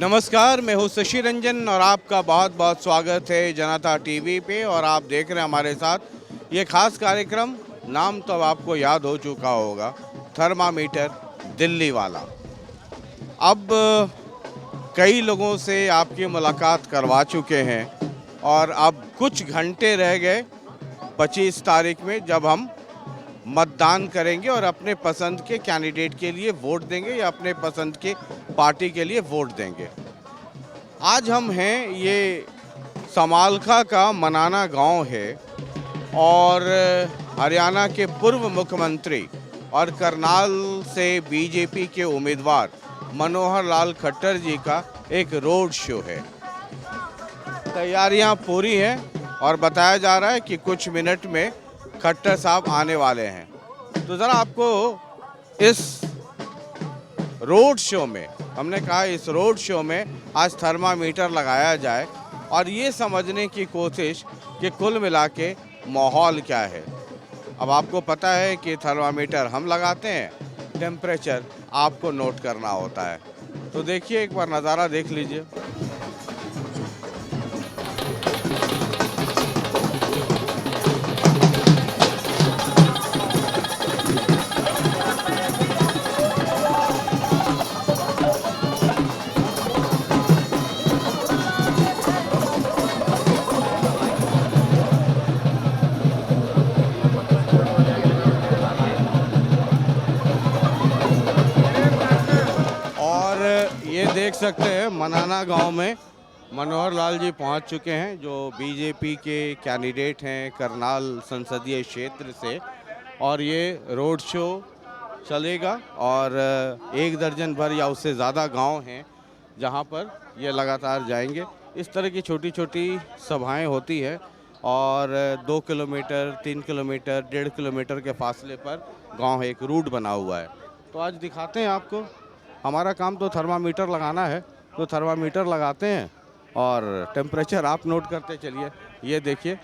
नमस्कार, मैं हूं शशि रंजन और आपका बहुत बहुत स्वागत है जनता टीवी पे। और आप देख रहे हैं हमारे साथ ये खास कार्यक्रम। नाम तो अब आपको याद हो चुका होगा, थर्मामीटर दिल्ली वाला। अब कई लोगों से आपकी मुलाकात करवा चुके हैं और अब कुछ घंटे रह गए 25 तारीख में, जब हम मतदान करेंगे और अपने पसंद के कैंडिडेट के लिए वोट देंगे या अपने पसंद के पार्टी के लिए वोट देंगे। आज हम हैं, ये समालखा का मनाना गांव है और हरियाणा के पूर्व मुख्यमंत्री और करनाल से बीजेपी के उम्मीदवार मनोहर लाल खट्टर जी का एक रोड शो है। तैयारियां पूरी हैं और बताया जा रहा है कि कुछ मिनट में खट्टर साहब आने वाले हैं। तो ज़रा आपको इस रोड शो में, हमने कहा इस रोड शो में आज थर्मामीटर लगाया जाए और ये समझने की कोशिश कि कुल मिला के माहौल क्या है। अब आपको पता है कि थर्मामीटर हम लगाते हैं, टेम्परेचर आपको नोट करना होता है। तो देखिए, एक बार नज़ारा देख लीजिए। ये देख सकते हैं मनाना गांव में मनोहर लाल जी पहुंच चुके हैं, जो बीजेपी के कैंडिडेट हैं करनाल संसदीय क्षेत्र से। और ये रोड शो चलेगा और 1 दर्जन भर या उससे ज़्यादा गांव हैं जहां पर ये लगातार जाएंगे। इस तरह की छोटी छोटी सभाएं होती है और 2 किलोमीटर, 3 किलोमीटर, 1.5 किलोमीटर के फासले पर गांव एक रूट बना हुआ है। तो आज दिखाते हैं आपको। हमारा काम तो थर्मामीटर लगाना है, तो थर्मामीटर लगाते हैं और टेम्परेचर आप नोट करते चलिए। ये देखिए,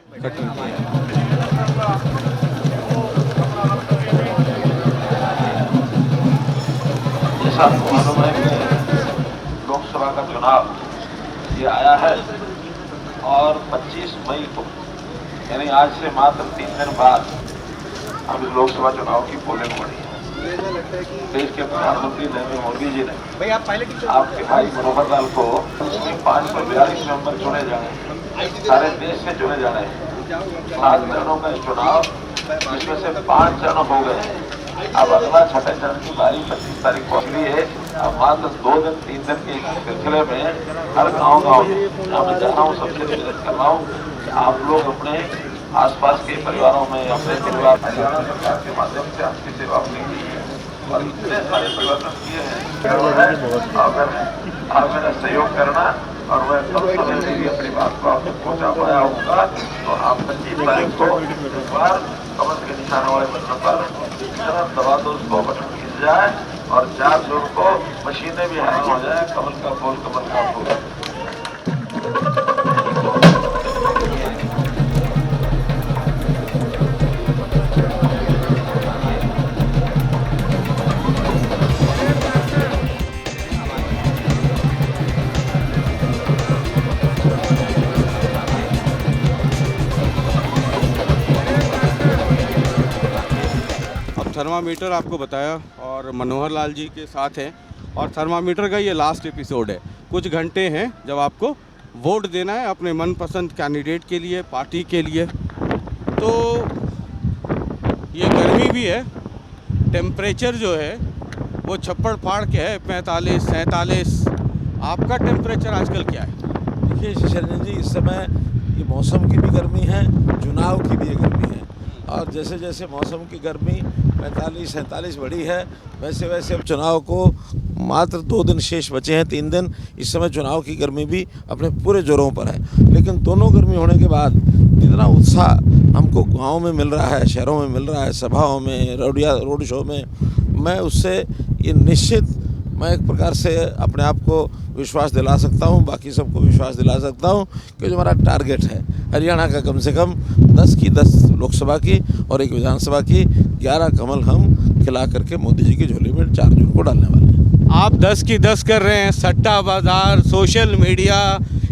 जैसा आपको मालूम है कि लोकसभा का चुनाव ये आया है और 25 मई को, यानी आज से मात्र 3 दिन बाद अब इस लोकसभा चुनाव की पोलिंग हो रही है। देश के प्रधानमंत्री नरेंद्र मोदी जी ने आपके भाई मनोहर लाल को 542 मेंबर चुने जा रहे हैं, सारे देश से चुने जा रहे हैं। 7 चरणों का चुनाव, जिसमें से 5 चरण हो गए। अब अगला 6ठे चरण की बारी 25 तारीख को है। अब मात्र 2 दिन 3 दिन के सिलसिले में हर गाँव में मैं जा रहा हूँ, सबसे निवेदन कर रहा हूँ कि आप लोग अपने आसपास के परिवारों में, अपने परिवार, हरियाणा सरकार के माध्यम से आपकी सेवा अपनी की है और इतने सारे परिवर्तन किए हैं। अगर आप मेरा सहयोग करना और मैं कम समय में भी अपनी बात को आपको पहुँचा पाया होगा, तो आप 25 तारीख को इस बार कमल के निशाने वाले बटन पर इतना दबा दो, उसको बटन खींच जाए और 4 जून को मशीनें भी हैंग हो जाए। कमल का फूल, कमल का फूल। थर्मामीटर आपको बताया और मनोहर लाल जी के साथ हैं और थर्मामीटर का ये लास्ट एपिसोड है। कुछ घंटे हैं जब आपको वोट देना है अपने मनपसंद कैंडिडेट के लिए, पार्टी के लिए। तो ये गर्मी भी है, टेम्परेचर जो है वो छप्पड़ फाड़ के है 45, 47। आपका टेम्परेचर आजकल क्या है? देखिए शशि जी, इस समय ये मौसम की भी गर्मी है, चुनाव की भी गर्मी है। और जैसे जैसे मौसम की गर्मी 45-47 बढ़ी है, वैसे वैसे अब चुनाव को मात्र 2 दिन शेष बचे हैं, 3 दिन। इस समय चुनाव की गर्मी भी अपने पूरे जोरों पर है। लेकिन दोनों गर्मी होने के बाद जितना उत्साह हमको गाँव में मिल रहा है, शहरों में मिल रहा है, सभाओं में, रोड शो में, मैं उससे ये निश्चित मैं एक प्रकार से अपने आप को विश्वास दिला सकता हूँ, बाकी सबको विश्वास दिला सकता हूँ कि जो हमारा टारगेट है हरियाणा का कम से कम 10 की 10 लोकसभा की और 1 विधानसभा की 11 कमल हम खिला करके मोदी जी की झोली में 4 जून को डालने वाले हैं। आप 10 की 10 कर रहे हैं। सट्टा बाज़ार, सोशल मीडिया,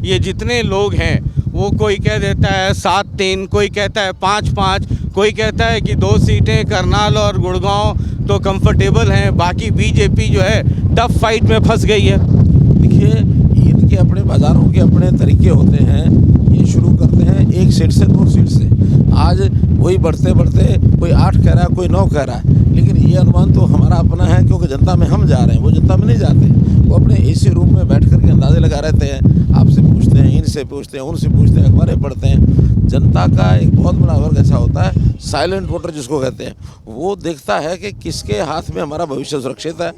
ये जितने लोग हैं वो कोई कह देता है 7-3, कोई कहता है 5-5, कोई कहता है कि 2 सीटें करनाल और गुड़गांव तो कंफर्टेबल हैं, बाकी बीजेपी जो है टफ फाइट में फंस गई है। देखिए, इनके अपने बाज़ारों के अपने तरीके होते हैं। ये शुरू करते हैं 1 सीट से 2 सीट से, आज वही बढ़ते बढ़ते कोई 8 कह रहा है, कोई 9 कह रहा है, लेकिन ये अनुमान तो हमारा अपना है क्योंकि जनता में हम जा रहे हैं, वो जनता में नहीं जाते। वो अपने एसी रूम में बैठ करके अंदाजे लगा रहते हैं, आपसे पूछते हैं, इनसे पूछते हैं, उनसे पूछते हैं, अखबारें पढ़ते हैं। जनता का एक बहुत बड़ा वर्ग ऐसा होता है, साइलेंट वोटर जिसको कहते हैं, वो देखता है कि किसके हाथ में हमारा भविष्य सुरक्षित है,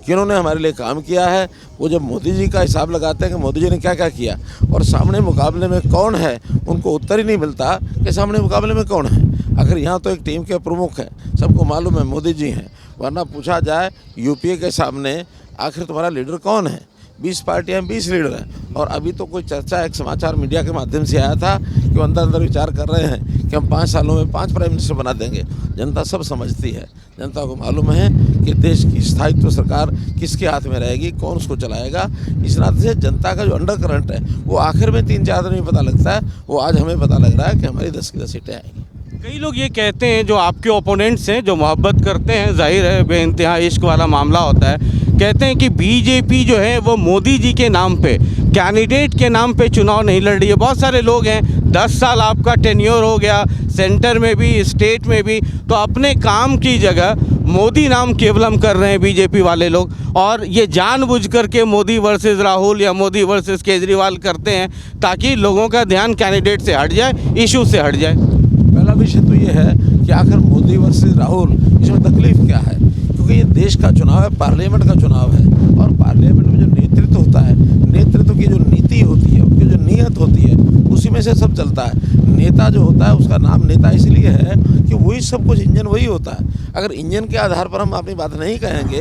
किन्होंने हमारे लिए काम किया है। वो जब मोदी जी का हिसाब लगाते हैं कि मोदी जी ने क्या क्या किया और सामने मुकाबले में कौन है, उनको उत्तर ही नहीं मिलता कि सामने मुकाबले में कौन है। आखिर यहाँ तो एक टीम के प्रमुख हैं, सबको मालूम है मोदी जी हैं, वरना पूछा जाए यूपीए के सामने आखिर तुम्हारा लीडर कौन है। 20 पार्टियां, 20 लीडर हैं। और अभी तो कोई चर्चा एक समाचार मीडिया के माध्यम से आया था कि वो अंदर अंदर विचार कर रहे हैं कि हम 5 सालों में 5 प्राइम मिनिस्टर बना देंगे। जनता सब समझती है, जनता को मालूम है कि देश की स्थायित्व सरकार किसके हाथ में रहेगी, कौन उसको चलाएगा। इस नाते से जनता का जो अंडर करंट है वो आखिर में 3-4 दिन में पता लगता है, वो आज हमें पता लग रहा है कि हमारी 10 की 10 सीटें आएंगी। कई लोग ये कहते हैं, जो आपके ओपोनेंट्स हैं, जो मोहब्बत करते हैं, जाहिर है बेइंतहा इश्क वाला मामला होता है, कहते हैं कि बीजेपी जो है वो मोदी जी के नाम पे, कैंडिडेट के नाम पे चुनाव नहीं लड़ रही है। बहुत सारे लोग हैं, 10 साल आपका टेन्योर हो गया, सेंटर में भी, स्टेट में भी, तो अपने काम की जगह मोदी नाम केवलम कर रहे हैं बीजेपी वाले लोग, और ये जानबूझ करके मोदी वर्सेस राहुल या मोदी वर्सेस केजरीवाल करते हैं ताकि लोगों का ध्यान कैंडिडेट से हट जाए, इशू से हट जाए। पहला विषय तो ये है कि आखिर मोदी वर्सेस राहुल, इसमें तकलीफ क्या है, क्योंकि ये देश का चुनाव है, पार्लियामेंट का चुनाव है, और पार्लियामेंट में जो नेतृत्व होता है, नेतृत्व की जो नीति होती है, उनकी जो नीयत होती है, उसी में से सब चलता है। नेता जो होता है उसका नाम नेता इसलिए है कि वही सब कुछ, इंजन वही होता है। अगर इंजन के आधार पर हम अपनी बात नहीं कहेंगे,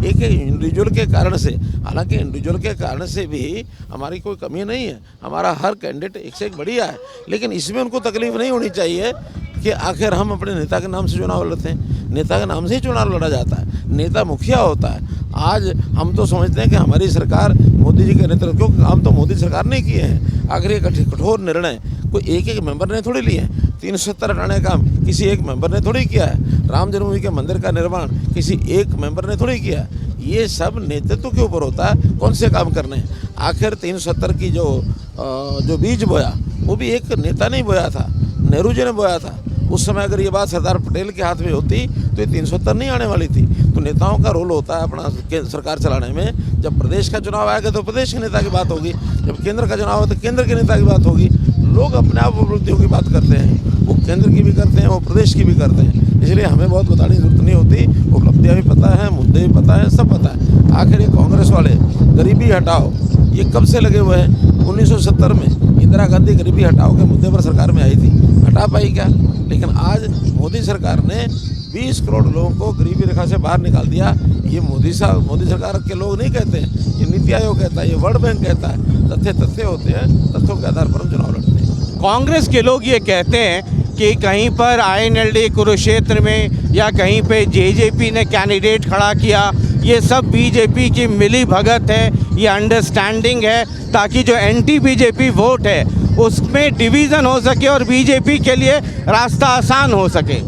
एक इंडिविजुअल के कारण से, हालांकि इंडिविजुअल के कारण से भी हमारी कोई कमी नहीं है, हमारा हर कैंडिडेट एक से एक बढ़िया है, लेकिन इसमें उनको तकलीफ नहीं होनी चाहिए कि आखिर हम अपने नेता के नाम से चुनाव लड़ते हैं। नेता के नाम से ही चुनाव लड़ा जाता है, नेता मुखिया होता है। आज हम तो समझते हैं कि हमारी सरकार मोदी जी के नेतृत्व, क्योंकि काम तो मोदी सरकार ने किए हैं। आखिर ये कठोर निर्णय कोई एक मेंबर ने थोड़ी लिए हैं। 370 हटाने का काम किसी एक मेंबर ने थोड़ी किया है। राम जन्मभूमि के मंदिर का निर्माण किसी एक मेंबर ने थोड़ी किया है। ये सब नेतृत्व के ऊपर होता है, कौन से काम करने हैं। आखिर 370 की जो बीज बोया, वो भी एक नेता ने बोया था, नेहरू जी ने बोया था। उस समय अगर ये बात सरदार पटेल के हाथ में होती तो ये 370 नहीं आने वाली थी। तो नेताओं का रोल होता है अपना सरकार चलाने में। जब प्रदेश का चुनाव आएगा तो प्रदेश के नेता की बात होगी, जब केंद्र का चुनाव हो तो केंद्र के नेता की बात होगी। लोग अपने आप उपलब्धियों की बात करते हैं, वो केंद्र की भी करते हैं, वो प्रदेश की भी करते हैं, इसलिए हमें बहुत बताने की जरूरत नहीं होती। उपलब्धियाँ भी पता है, मुद्दे भी पता है, सब पता है। आखिर ये कांग्रेस वाले गरीबी हटाओ, ये कब से लगे हुए हैं? 1970 में इंदिरा गांधी गरीबी हटाओ के मुद्दे पर सरकार में आई थी, हटा पाई क्या? लेकिन आज मोदी सरकार ने 20 करोड़ लोगों को गरीबी रेखा से बाहर निकाल दिया। ये मोदी सरकार के लोग नहीं कहते हैं, ये नीति आयोग कहता है, ये वर्ल्ड बैंक कहता है। तथ्य होते हैं, तथ्यों के आधार पर हम चुनाव लड़ते हैं। कांग्रेस के लोग ये कहते हैं कि कहीं पर INLD कुरुक्षेत्र में या कहीं पे जेजेपी ने कैंडिडेट खड़ा किया, ये सब बीजेपी की मिली भगत है, ये अंडरस्टैंडिंग है ताकि जो एंटी बीजेपी वोट है उसमें डिवीज़न हो सके और बीजेपी के लिए रास्ता आसान हो सके।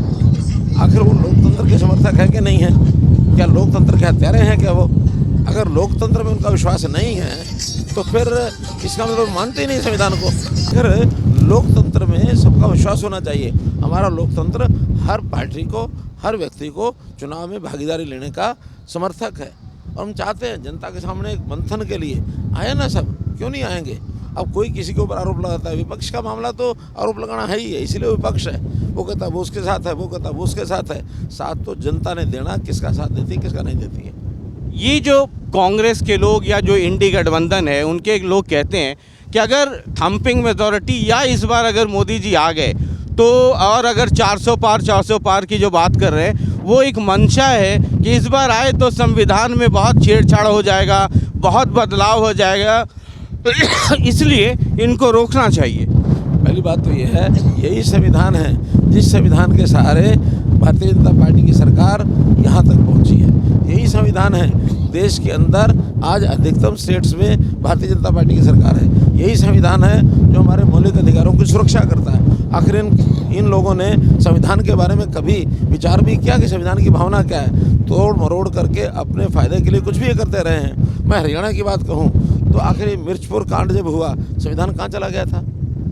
आखिर वो लोकतंत्र के समर्थक है कि नहीं है? क्या लोकतंत्र के हत्यारे हैं क्या वो? अगर लोकतंत्र में उनका विश्वास नहीं है तो फिर इसका मतलब मानते ही नहीं संविधान को। अगर लोकतंत्र में सबका विश्वास होना चाहिए। हमारा लोकतंत्र हर पार्टी को, हर व्यक्ति को चुनाव में भागीदारी लेने का समर्थक है, और हम चाहते हैं जनता के सामने एक मंथन के लिए आए ना सब, क्यों नहीं आएंगे? अब कोई किसी के ऊपर आरोप लगाता है, विपक्ष का मामला तो आरोप लगाना है ही है, इसीलिए विपक्ष है। वो कहता है वो उसके साथ है, वो कहता है वो उसके साथ है। साथ तो जनता ने देना, किसका साथ देती है, किसका नहीं देती है। ये जो कांग्रेस के लोग या जो इंडी गठबंधन है, उनके लोग कहते हैं कि अगर थम्पिंग मेजॉरिटी या इस बार अगर मोदी जी आ गए तो, और अगर 400 पार की जो बात कर रहे हैं, वो एक मंशा है कि इस बार आए तो संविधान में बहुत छेड़छाड़ हो जाएगा, बहुत बदलाव हो जाएगा, इसलिए इनको रोकना चाहिए। पहली बात तो ये है, यही संविधान है जिस संविधान के सहारे भारतीय जनता पार्टी की सरकार यहाँ तक पहुँची है। यही संविधान है। देश के अंदर आज अधिकतम स्टेट्स में भारतीय जनता पार्टी की सरकार है। यही संविधान है जो हमारे मौलिक अधिकारों की सुरक्षा करता है। आखिर इन लोगों ने संविधान के बारे में कभी विचार भी किया कि संविधान की भावना क्या है? तोड़ मरोड़ करके अपने फ़ायदे के लिए कुछ भी करते रहे हैं। मैं हरियाणा की बात कहूँ तो आखिर मिर्चपुर कांड जब हुआ, संविधान कहाँ चला गया था?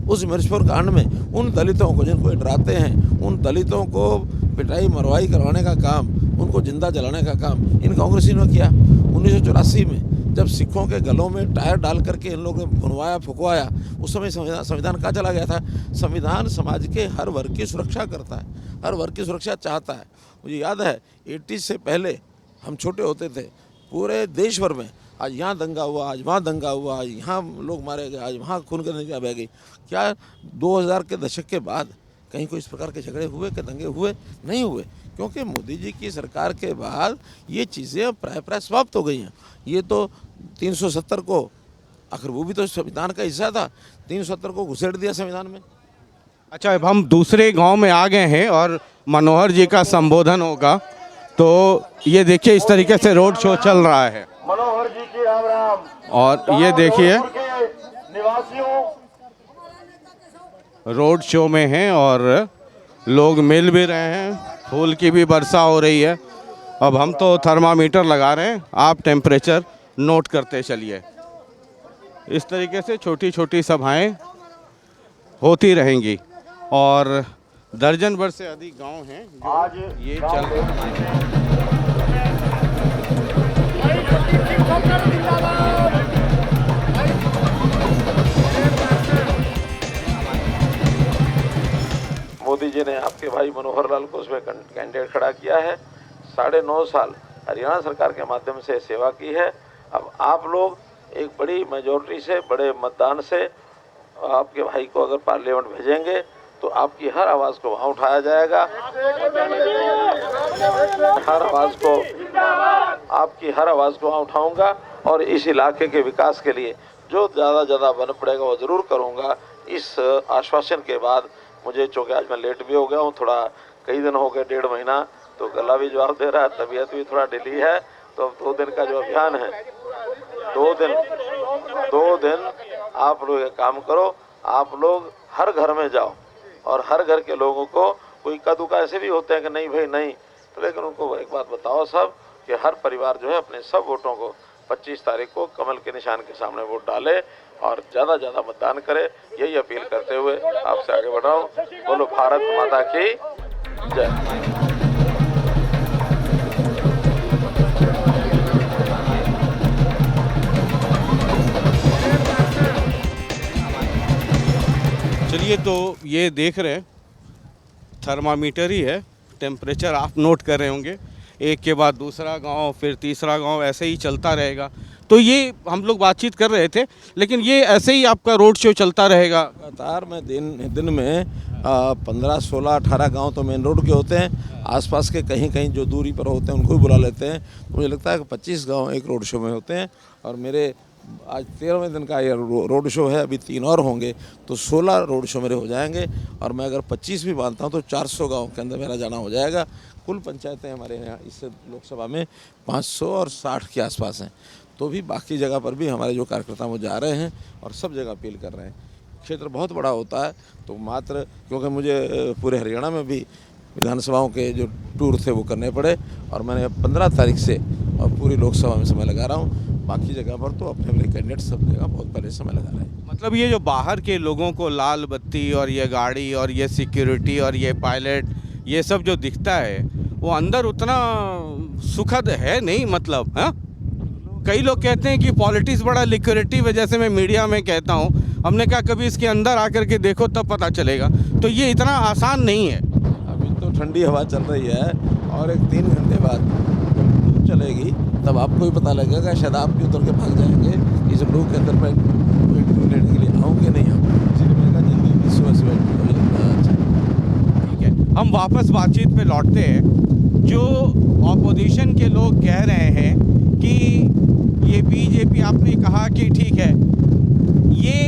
उस मिर्चपुर कांड में उन दलितों को जिनको डराते हैं, उन दलितों को पिटाई मरवाई करवाने का काम, उनको जिंदा जलाने का काम इन कांग्रेसियों ने किया। 1984 में जब सिखों के गलों में टायर डाल करके इन लोगों ने भुनवाया फुकवाया, उस समय संविधान कहाँ चला गया था? संविधान समाज के हर वर्ग की सुरक्षा करता है, हर वर्ग की सुरक्षा चाहता है। मुझे याद है 80 से पहले हम छोटे होते थे, पूरे देश भर में आज यहाँ दंगा हुआ, आज वहाँ दंगा हुआ, आज यहाँ लोग मारे गए, आज वहाँ खून करने की बह गई। क्या 2000 के दशक के बाद कहीं कोई इस प्रकार के झगड़े हुए कि दंगे हुए? नहीं हुए, क्योंकि मोदी जी की सरकार के बाद ये चीज़ें अब प्राय समाप्त हो गई हैं। ये तो 370 को, आखिर वो भी तो संविधान का हिस्सा था, 370 को घुसेड़ दिया संविधान में। अच्छा, अब हम दूसरे गांव में आ गए हैं और मनोहर जी का संबोधन होगा। तो ये देखिए इस तरीके से रोड शो चल रहा है मनोहर जी की राम राम। और ये देखिए निवासियों रोड शो में हैं और लोग मिल भी रहे हैं, फूल की भी वर्षा हो रही है। अब हम तो थर्मामीटर लगा रहे हैं, आप टेम्परेचर नोट करते चलिए। इस तरीके से छोटी छोटी सभाएं होती रहेंगी और दर्जन भर से अधिक गांव हैं जो ये चल रहे हैं। मोदी जी ने आपके भाई मनोहर लाल को उसमें कैंडिडेट खड़ा किया है। 9.5 साल हरियाणा सरकार के माध्यम से सेवा की है। अब आप लोग एक बड़ी मेजॉरिटी से, बड़े मतदान से आपके भाई को अगर पार्लियामेंट भेजेंगे तो आपकी हर आवाज़ को वहाँ उठाया जाएगा। आपकी हर आवाज़ को वहाँ उठाऊंगा और इस इलाके के विकास के लिए जो ज़्यादा बन पड़ेगा वो ज़रूर करूँगा। इस आश्वासन के बाद मुझे, चूँकि आज मैं लेट भी हो गया हूँ, थोड़ा कई दिन हो गए, 1.5 महीना, तो गला भी जवाब दे रहा है, तबीयत भी थोड़ा ढीली है। तो अब 2 दिन का जो अभियान है, 2 दिन आप लोग एक काम करो, आप लोग हर घर में जाओ और हर घर के लोगों को, कोई कदुका ऐसे भी होते हैं कि नहीं भाई नहीं, तो लेकिन उनको एक बात बताओ सब कि हर परिवार जो है अपने सब वोटों को 25 तारीख को कमल के निशान के सामने वोट डाले और ज़्यादा मतदान करे। यही अपील करते हुए आपसे आगे बढ़ रहा हूँ। बोलो भारत माता की जय। चलिए, तो ये देख रहे हैं थर्मामीटर ही है, टेम्परेचर आप नोट कर रहे होंगे। एक के बाद दूसरा गांव, फिर तीसरा गांव, ऐसे ही चलता रहेगा। तो ये हम लोग बातचीत कर रहे थे, लेकिन ये ऐसे ही आपका रोड शो चलता रहेगा? लगातार मैं दिन में 15, 16, 18 गांव तो मेन रोड के होते हैं। आसपास के कहीं जो दूरी पर होते हैं उनको भी बुला लेते हैं। मुझे लगता है कि 25 गांव एक रोड शो में होते हैं और मेरे आज 13वें दिन का ये रोड शो है। अभी 3 और होंगे तो 16 रोड शो मेरे हो जाएंगे और मैं अगर 25 भी मानता हूँ तो 400 गाँव के अंदर मेरा जाना हो जाएगा। कुल पंचायतें हमारे यहाँ इस लोकसभा में 500 और 60 के आसपास हैं। तो भी बाकी जगह पर भी हमारे जो कार्यकर्ता वो जा रहे हैं और सब जगह अपील कर रहे हैं। क्षेत्र बहुत बड़ा होता है तो मात्र, क्योंकि मुझे पूरे हरियाणा में भी विधानसभाओं के जो टूर थे वो करने पड़े और मैंने 15 तारीख से और पूरी लोकसभा में समय लगा रहा हूँ। बाकी जगह पर तो अपने कैंडिडेट सब जगह बहुत पहले समय लगा रहे हैं। मतलब ये जो बाहर के लोगों को लाल बत्ती और ये गाड़ी और ये सिक्योरिटी और ये पायलट, ये सब जो दिखता है वो अंदर उतना सुखद है नहीं। मतलब हाँ, कई लोग कहते हैं कि पॉलिटिक्स बड़ा लिक्विडिटी वजह से, मैं मीडिया में कहता हूँ, हमने कहा कभी इसके अंदर आकर के देखो तब पता चलेगा। तो ये इतना आसान नहीं है। अभी तो ठंडी हवा चल रही है और एक 3 घंटे बाद जब चलेगी तब आपको भी पता लगेगा। शायद आप भी उतर के भाग जाएंगे इस लू के अंदर में कोई टूर लेने के लिए आऊँगे नहीं हम, इसलिए मैंने कहा जल्दी सुबह ठीक है, हम वापस बातचीत पे लौटते हैं। जो ऑपोजिशन के लोग कह रहे हैं कि ये बीजेपी, आपने कहा कि ठीक है, ये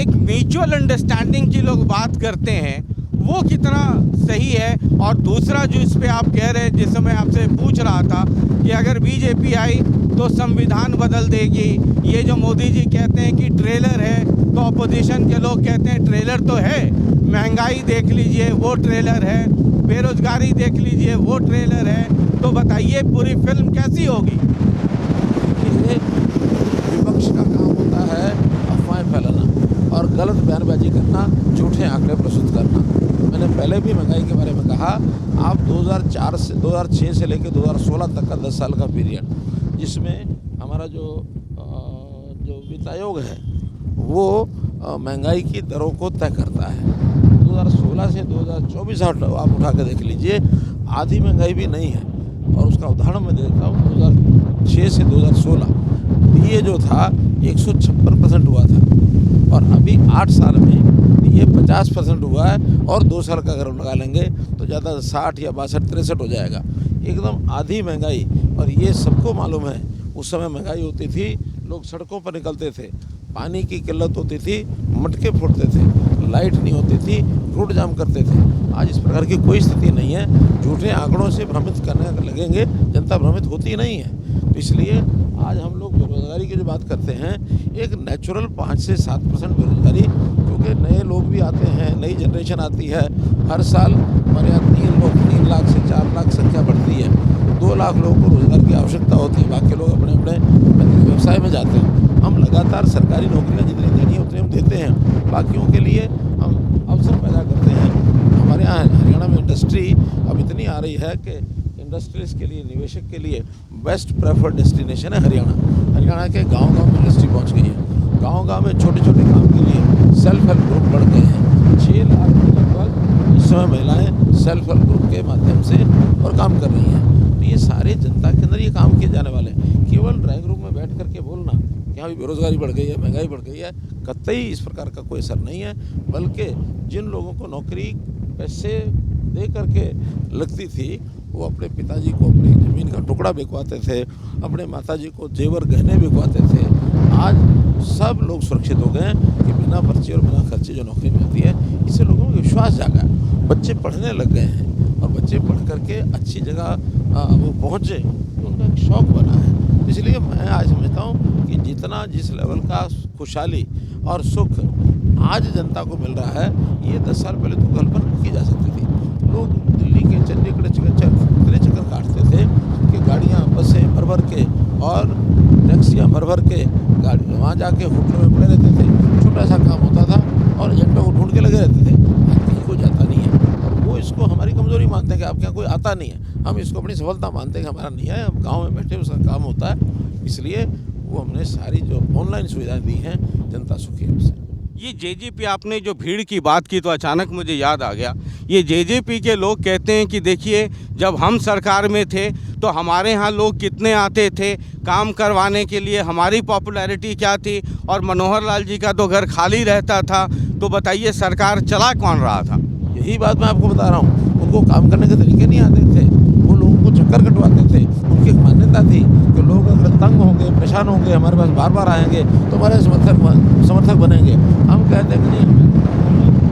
एक म्यूचुअल अंडरस्टैंडिंग की लोग बात करते हैं, वो कितना सही है। और दूसरा जो इस पे आप कह रहे हैं, जिस समय आपसे पूछ रहा था कि अगर बीजेपी आई तो संविधान बदल देगी, ये जो मोदी जी कहते हैं कि ट्रेलर है, तो अपोजिशन के लोग कहते हैं ट्रेलर तो है, महंगाई देख लीजिए वो ट्रेलर है, बेरोजगारी देख लीजिए वो ट्रेलर है, तो बताइए पूरी फिल्म कैसी होगी? ये विपक्ष का काम होता है अफवाहें फैलाना और गलत बयानबाजी करना, झूठे आंकड़े प्रस्तुत करना। मैंने पहले भी महंगाई के बारे में कहा, आप 2006 से लेकर 2016 तक का 10 साल का पीरियड, जिसमें हमारा जो वित्त आयोग है वो महंगाई की दरों को तय करता है। 2016 से 2024 आप उठा के देख लीजिए, आधी महंगाई भी नहीं है। और उसका उदाहरण मैं देता हूँ, 2006 से 2016 ये जो था 156% हुआ था, और अभी 8 साल में ये 50% हुआ है। और 2 साल का अगर हम लगा लेंगे तो ज़्यादा 60 या 62, 63 हो जाएगा, एकदम आधी महंगाई। और ये सबको मालूम है, उस समय महंगाई होती थी, लोग सड़कों पर निकलते थे, पानी की किल्लत होती थी, मटके फोड़ते थे, लाइट नहीं होती थी, रोड जाम करते थे। आज इस प्रकार की कोई स्थिति नहीं है। झूठे आंकड़ों से भ्रमित करने लगेंगे, जनता भ्रमित होती नहीं है। तो इसलिए आज हम लोग बेरोजगारी की जो बात करते हैं, एक नेचुरल 5 से 7% बेरोजगारी, क्योंकि नए लोग भी आते हैं, नई जनरेशन आती है। हर साल हमारे यहाँ 3 लाख से 4 लाख संख्या बढ़ती है। 2 लाख लोगों को रोजगार की आवश्यकता होती है, बाकी लोग अपने अपने व्यवसाय में जाते हैं। हम लगातार सरकारी नौकरियां जितनी देनी है उतनी हम देते हैं, बाकियों के लिए हम अवसर पैदा करते हैं। हमारे यहाँ हरियाणा में इंडस्ट्री अब इतनी आ रही है कि इंडस्ट्रीज के लिए, निवेशक के लिए बेस्ट प्रेफर्ड डेस्टिनेशन है हरियाणा। हरियाणा के गांव-गांव में इंडस्ट्री पहुंच गई है। गांव-गांव में छोटे-छोटे काम के लिए सेल्फ हेल्प ग्रुप बढ़ गए हैं। 6 लाख के लगभग इस समय महिलाएं सेल्फ हेल्प ग्रुप के माध्यम से और काम कर रही हैं। तो ये सारे जनता के अंदर ये काम किए जाने वाले हैं। केवल ड्राइंग रूम में बैठ करके बोलना कि हाँ बेरोजगारी बढ़ गई है, महंगाई बढ़ गई है, कतई इस प्रकार का कोई असर नहीं है। बल्कि जिन लोगों को नौकरी पैसे दे करके लगती थी, वो अपने पिताजी को अपनी ज़मीन का टुकड़ा बिकवाते थे, अपने माताजी को जेवर गहने बिकवाते थे। आज सब लोग सुरक्षित हो गए हैं कि बिना पर्ची और बिना खर्चे जो नौकरी मिलती है, इससे लोगों में विश्वास जागा है। बच्चे पढ़ने लग गए हैं, और बच्चे पढ़ करके अच्छी जगह वो पहुँचे, तो उनका एक शौक़ बना है। इसलिए मैं आज समझता हूँ कि जितना जिस लेवल का खुशहाली और सुख आज जनता को मिल रहा है, ये 10 साल पहले तो कल्पना की जा सकती थी। लोग दिल्ली के चंडीगढ़ इतने चक्कर काटते थे कि गाड़ियाँ, बसें भर भर के और टैक्सियाँ भर भर के गाड़ी वहाँ जाके होटलों में पड़े रहते थे। छोटा सा काम होता था और एजेंटों को ढूंढ के लगे रहते थे। आज कहीं कोई जाता नहीं है, और वो इसको हमारी कमजोरी मानते हैं कि आपके यहाँ कोई आता नहीं है। हम इसको अपनी सफलता मानते हैं कि हमारा नहीं है, हम गाँव में बैठे उसका काम होता है। इसलिए वो हमने सारी जो ऑनलाइन सुविधाएँ दी हैं, जनता सुखी है उससे। ये जेजेपी, आपने जो भीड़ की बात की तो अचानक मुझे याद आ गया, ये जेजेपी के लोग कहते हैं कि देखिए जब हम सरकार में थे तो हमारे यहाँ लोग कितने आते थे काम करवाने के लिए, हमारी पॉपुलैरिटी क्या थी, और मनोहर लाल जी का तो घर खाली रहता था। तो बताइए सरकार चला कौन रहा था? यही बात मैं आपको बता रहा हूँ। उनको काम करने के तरीके नहीं आते थे, वो लोगों को चक्कर कटवाते थे। उनकी एक मान्यता थी कि लोग अगर तंग होंगे, परेशान होंगे, हमारे पास बार बार आएंगे तो हमारे समर्थक बनेंगे। हम कहते हैं कि नहीं,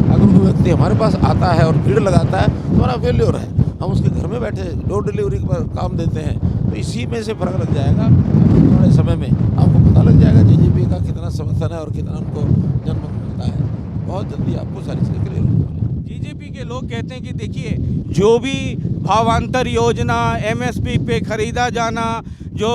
अगर कोई व्यक्ति हमारे पास आता है और भीड़ लगाता है तो हमारा फेल्योर है। हम उसके घर में बैठे डोर डिलीवरी पर काम देते हैं। तो इसी में से फ़र्क लग जाएगा। थोड़े समय में आपको पता लग जाएगा जेजेपी का कितना समर्थन है और कितना उनको जनमत मिलता है। बहुत जल्दी आपको सारी चीज़ें क्लियर होने वाली है। बीजेपी के लोग कहते हैं कि देखिए जो भी भावांतर योजना, एमएसपी पे खरीदा जाना, जो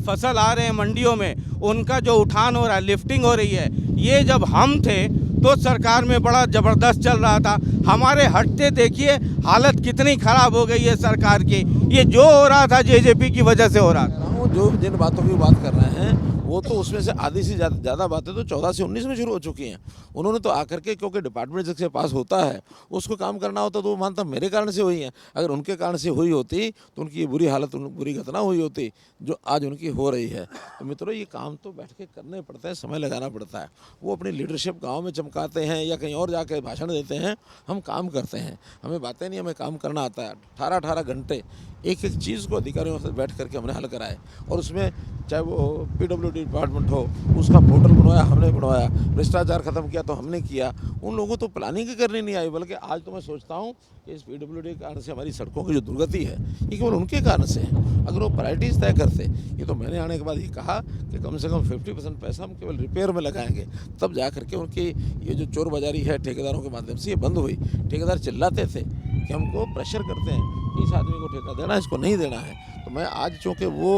फसल आ रहे हैं मंडियों में, उनका जो उठान हो रहा है, लिफ्टिंग हो रही है, ये जब हम थे तो सरकार में बड़ा ज़बरदस्त चल रहा था। हमारे हटते देखिए हालत कितनी ख़राब हो गई है सरकार की। ये जो हो रहा था जेजेपी की वजह से हो रहा था। जो जिन बातों की बात कर रहे हैं वो तो उसमें से आधी से ज़्यादा बातें तो 14 से 19 में शुरू हो चुकी हैं। उन्होंने तो आकर के, क्योंकि डिपार्टमेंट जिससे पास होता है उसको काम करना होता तो वो मानता मेरे कारण से हुई है। अगर उनके कारण से हुई होती तो उनकी ये बुरी हालत, बुरी घटना हुई होती जो आज उनकी हो रही है। तो मित्रों, ये काम तो बैठ के करने पड़ते हैं, समय लगाना पड़ता है। वो अपनी लीडरशिप गाँव में चमकाते हैं या कहीं और जाकर भाषण देते हैं, हम काम करते हैं। हमें बातें नहीं, हमें काम करना आता है। 18 घंटे एक एक चीज़ को अधिकारियों से बैठ करके हमने हल कराए, और उसमें चाहे वो पीडब्ल्यूडी डिपार्टमेंट हो, उसका पोर्टल बनवाया हमने बनवाया, भ्रष्टाचार खत्म किया तो हमने किया। उन लोगों तो प्लानिंग ही करनी नहीं आई, बल्कि आज तो मैं सोचता हूँ कि इस पीडब्ल्यूडी के कारण से हमारी सड़कों की जो दुर्गति है ये केवल उनके कारण से है। अगर वो प्रायोरिटीज़ तय करते, ये तो मैंने आने के बाद ये कहा कि कम से कम 50% पैसा हम केवल रिपेयर में लगाएंगे, तब जा करके उनकी ये जो चोर बाजारी है ठेकेदारों के माध्यम से ये बंद हुई। ठेकेदार चिल्लाते थे कि हमको प्रेशर करते हैं, इस आदमी को ठेका देना, इसको नहीं देना है। तो मैं आज चूँकि वो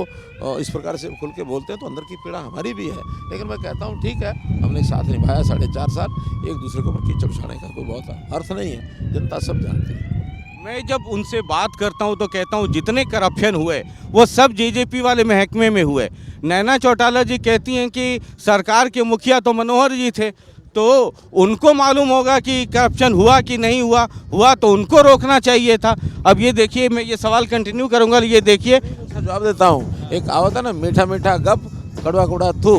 इस प्रकार से खुल के बोलते हैं तो अंदर की पीड़ा हमारी भी है, लेकिन मैं कहता हूँ ठीक है, हमने साथ निभाया 4.5 साल, एक दूसरे के ऊपर कीचड़ उछालने का कोई बहुत अर्थ नहीं है, जनता सब जानती है। मैं जब उनसे बात करता हूं तो कहता हूं जितने करप्शन हुए वो सब जेजेपी वाले महकमे में हुए। नैना चौटाला जी कहती हैं कि सरकार के मुखिया तो मनोहर जी थे, तो उनको मालूम होगा कि करप्शन हुआ कि नहीं हुआ, हुआ तो उनको रोकना चाहिए था। अब ये देखिए, मैं ये सवाल कंटिन्यू करूंगा, ये देखिए। उसका जवाब देता हूँ, एक कहावत है ना, मीठा मीठा गप कड़वा कड़वा थू,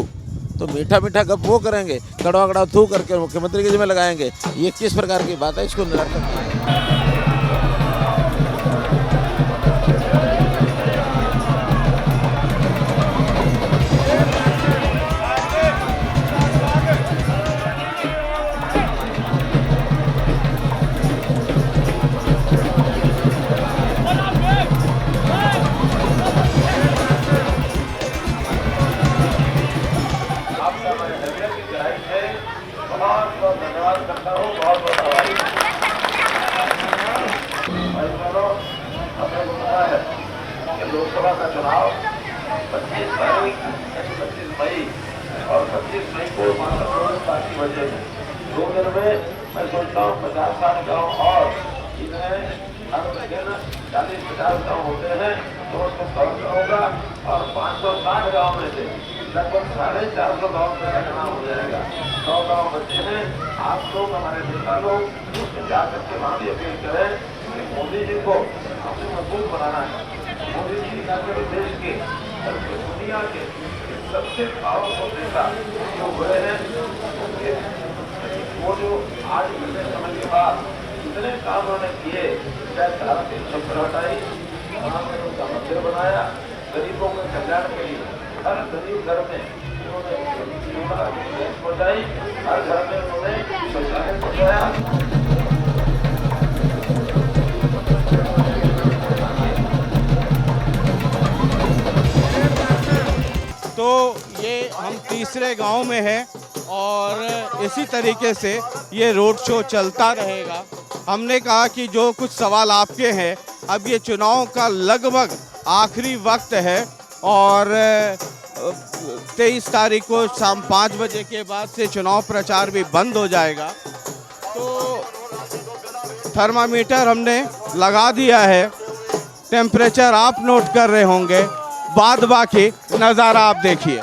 तो मीठा मीठा गप वो करेंगे, कड़वा कड़वा थू करके मुख्यमंत्री के जिम्मे लगाएंगे। ये किस प्रकार की बात है, इसको निराकरण। बहुत धन्यवाद करता हूँ, बहुत बहुत आभारी भाई बहनों। हमें पता है कि लोकसभा का चुनाव 25 तारीख 25 मई और 25 मई को मात्र व्यवस्था की वजह से 2 दिन में मैं सोचता हूँ 50-60 गाँव और इन्हें हर दिन 40-50 गाँव होते हैं तो उसको कवर होगा और 560 गाँव में से लगभग 450 गाँव का चुनाव हो जाएगा। 100 गाँव बचे हैं। आप लोग, हमारे नेता लोग उसमें जाकर के वहाँ भी अपील करें कि मोदी जी को हमने मजबूत बनाना है। मोदी जी का देश के बल्कि दुनिया के सबसे पावरफुल नेता जो हुए हैं, वो जो आज लंबे समय के बाद इतने काम उन्होंने किए, चाहे धारा 370 हटाई, प्रधानमंत्री का मंदिर बनाया, गरीबों के कल्याण के लिए हर गरीब घर में उन्होंने पहुँचाई, हर घर में उन्होंने शौचालय पहुँचाया। तो ये हम तीसरे गांव में हैं और इसी तरीके से ये रोड शो चलता रहेगा। हमने कहा कि जो कुछ सवाल आपके हैं, अब ये चुनाव का लगभग आखिरी वक्त है और 23 तारीख को शाम 5 बजे के बाद से चुनाव प्रचार भी बंद हो जाएगा। तो थर्मामीटर हमने लगा दिया है, टेम्परेचर आप नोट कर रहे होंगे, बाद बाकी नज़ारा आप देखिए।